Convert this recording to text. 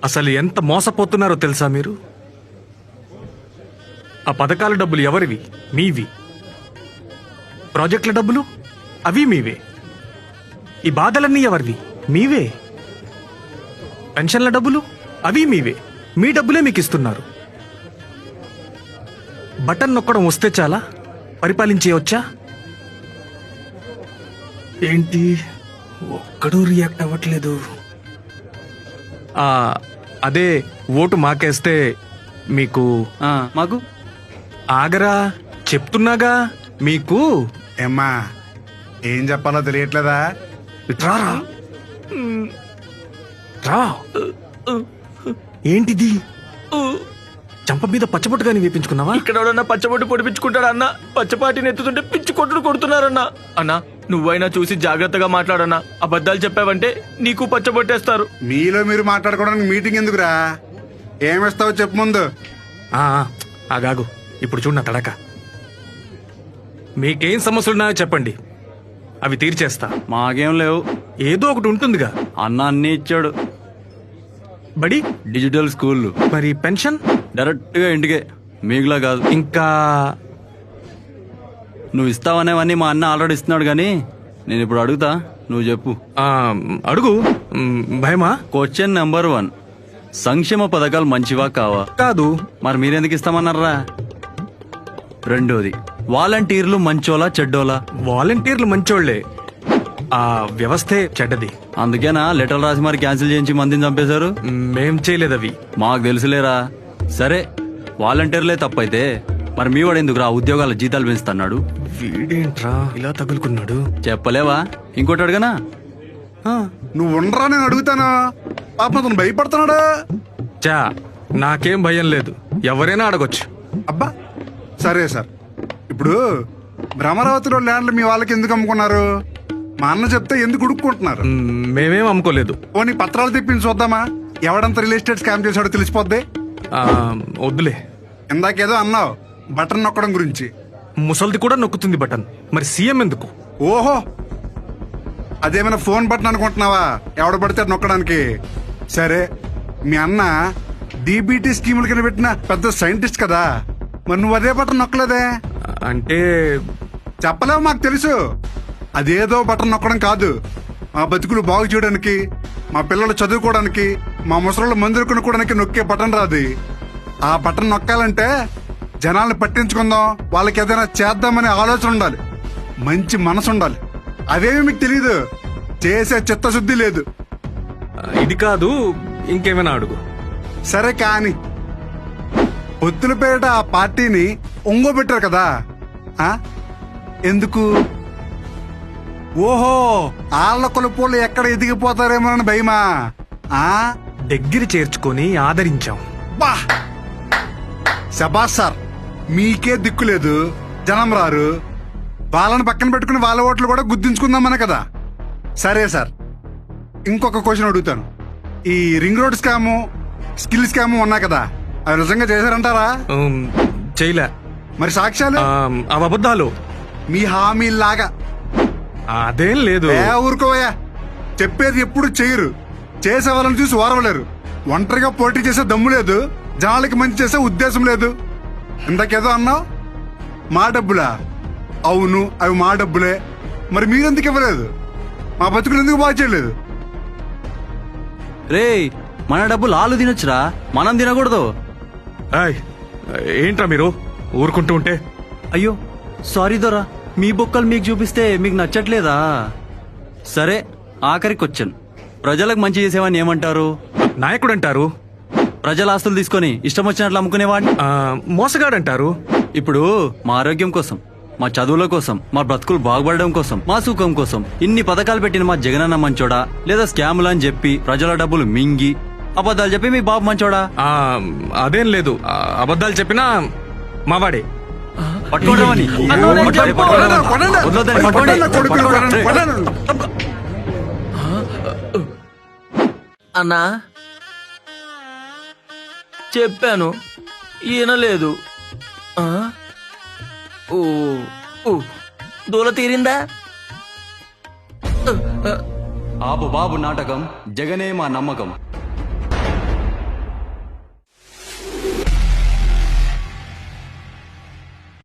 అసలు ఎంత మోసపోతున్నారో తెలుసా మీరు? ఆ పథకాల డబ్బులు ఎవరివి? మీవి. ప్రాజెక్టుల డబ్బులు అవి మీవే. ఈ బాధలన్నీ ఎవరివి? మీవే. పెన్షన్ల డబ్బులు అవి మీవే. మీ డబ్బులే మీకు ఇస్తున్నారు. బటన్ నొక్కడం వస్తే చాలా పరిపాలించేయవచ్చా? ఏంటి ఒక్కడూ రియాక్ట్ అవ్వట్లేదు? అదే ఓటు మాకేస్తే మీకు మాకు ఆగరా చెప్తున్నాగా మీకు. ఏమ్మా ఏం చెప్పాలో తెలియట్లేదా? రారా రా. ఏంటిది? చంప మీద పచ్చబొట్టుగాని వేపించుకున్నావా? ఇక్కడ పచ్చబొట్టు పొడిపించుకుంటాడు అన్న. పచ్చపాటిని ఎత్తుతుంటే పిచ్చి కొట్టుడు కొడుతున్నారన్నా. అన్నా నువ్వైనా చూసి జాగ్రత్తగా మాట్లాడన్నా. అబద్ధాలు చెప్పావంటే నీకు పచ్చబొట్టేస్తారు. మీలో మీరు మాట్లాడుకోవడానికి మీటింగ్ ఎందుకురా? ఏమిస్తావో చెప్పు ముందు. ఆగాగు, ఇప్పుడు చూడు నా తడక. మీకేం సమస్యలున్నాయో చెప్పండి, అవి తీర్చేస్తా. మాకేం లేవు. ఏదో ఒకటి ఉంటుందిగా. అన్న అన్ని ఇచ్చాడు. బడి డిజిటల్ స్కూల్, మరి పెన్షన్ డైరెక్ట్ గా ఇంటికే, మీకులా కాదు. ఇంకా నువ్వు ఇస్తావనేవన్నీ మా అన్న ఆల్రెడీ ఇస్తున్నాడు. గానీ నేను ఇప్పుడు అడుగుతా, నువ్వు చెప్పు. అడుగు. భయమా? క్వశ్చన్ నెంబర్ 1, సంక్షేమ పథకాలు మంచివా కావా? కాదు. మరి మీరెందుకు ఇస్తామన్నారా? రెండోది, వాలంటీర్లు మంచోలా చెడ్డోలా? వాలంటీర్లు మంచోళ్లే, ఆ వ్యవస్థే చెడ్డది. అందుకేనా లెటర్ రాసి మరి క్యాన్సిల్ చేయించి మందిని చంపేశారు? మేం చేయలేదు అవి. మాకు తెలుసులేరా. సరే వాలంటీర్లే తప్పైతే మరి మీ వాడు ఎందుకు రా ఉద్యోగాల జీతాలు పెంచుతున్నాడు? వీడేంట్రా ఇలా తగులుకున్నాడు? చెప్పలేవా? ఇంకోటి అడగనా? నువ్వు ఉండరా, నేను అడుగుతాను. పాప అతను భయపడుతున్నాడు. చా, నాకేం భయం లేదు, ఎవరైనా అడగొచ్చు. అబ్బా సరే సార్, ఇప్పుడు భ్రమరావతిలో ల్యాండ్లు మీ వాళ్ళకి ఎందుకు అమ్ముకున్నారు? మా అన్న చెప్తే ఎందుకు ఉడుక్కుంటున్నారు? మేమేం అమ్ముకోలేదు. పోనీ పత్రాలు తెప్పించి చూద్దామా? ఎవడంత రియల్ ఎస్టేట్ స్కామ్ చేశాడో తెలిసిపోద్ది. వద్దులే. ఇందాకేదో అన్నావు బటన్ నొక్కడం గురించి. ముసల్ది కూడా నొక్కుతుంది బటన్, మరి సీఎం ఎందుకు? ఓహో, అదేమైనా ఫోన్ బటన్ అనుకుంటున్నావా ఎవడ పడితే నొక్కడానికి? సరే, మీ అన్న డీబీటీ స్కీముల కింద పెట్టిన పెద్ద సైంటిస్ట్ కదా, మరి నువ్వు అదే బటన్ నొక్కలేదే? అంటే చెప్పలేవు, మాకు తెలుసు. అదేదో బటన్ నొక్కడం కాదు, మా బతుకులు బాగు చేయడానికి, మా పిల్లలు చదువుకోవడానికి, మా ముసలు మందులు కొనుక్కోవడానికి నొక్కే బటన్ రాదు. ఆ బటన్ నొక్కాలంటే జనాల్ని పట్టించుకుందాం, వాళ్ళకి ఏదైనా చేద్దామనే ఆలోచన ఉండాలి, మంచి మనసు ఉండాలి. అవేమి మీకు తెలీదు, చేసే చిత్తశుద్ధి లేదు. ఇది కాదు, ఇంకేమైనా అడుగు. సరే కాని, పొత్తుల పేరిట ఆ పార్టీని ఒంగోబెట్టారు కదా, ఎందుకు? ఓహో, ఆళ్ల కొలుపులు ఎక్కడ ఎదిగిపోతారేమోనని భయమా? దగ్గర చేర్చుకొని ఆదరించాం. బా శబాష్ సార్, మీకే దిక్కు లేదు, జనం రారు, వాళ్ళని పక్కన పెట్టుకుని వాళ్ళ ఓట్లు కూడా గుర్తించుకుందామనే కదా. సరే సార్, ఇంకొక క్వశ్చన్ అడుగుతాను. ఈ ring road scam, skill scam ఉన్నాయి కదా, అవి నిజంగా చేశారంటారా? చేయలే. మరి సాక్ష్యాలు? అవి అబద్ధాలు. మీ హామీలాగా. అదేం లేదు. ఊరుకోవయ్యా, చెప్పేది ఎప్పుడు చేయరు, చేసే వాళ్ళని చూసి ఓరవలేరు. ఒంటరిగా పోటీ చేసే దమ్ము లేదు, జనాలకి మంచి చేసే ఉద్దేశం లేదు. ఇందాకేదో అన్నావు, మా డబ్బులా? అవును, అవి మా డబ్బులే. మరి మీరెందుకు ఇవ్వలేదు? మా బతుకులు ఎందుకు బాగా చేయలేదు? రే, మన డబ్బులు ఆలు తినొచ్చురా, మనం తినకూడదు. ఏంట్రా మీరు ఊరుకుంటూ ఉంటే? అయ్యో సారీ దొరా, మీ బొక్కలు మీకు చూపిస్తే మీకు నచ్చట్లేదా? సరే, ఆఖరి క్వశ్చన్, ప్రజలకు మంచి చేసేవాడిని ఏమంటారు? నాయకుడు అంటారు. ప్రజల ఆస్తులు తీసుకొని ఇష్టం వచ్చినట్లు అమ్ముకునేవాడిని మోసగాడు అంటారు. ఇప్పుడు మా ఆరోగ్యం కోసం, మా చదువుల కోసం, మా బ్రతుకులు బాగుపడడం కోసం, మా సుఖం కోసం ఇన్ని పథకాలు పెట్టిన మా జగనన్న మంచోడా, లేదా స్కాములు అని చెప్పి ప్రజల డబ్బులు మింగి అబద్ధాలు చెప్పి మీ బాబు మంచోడా? అదేం లేదు, అబద్ధాలు చెప్పినా మావాడే. అన్నా చెప్పాను, ఈయన లేదు. దూల తీరిందా? ఆపు బాబు నాటకం, జగనే మా నమ్మకం.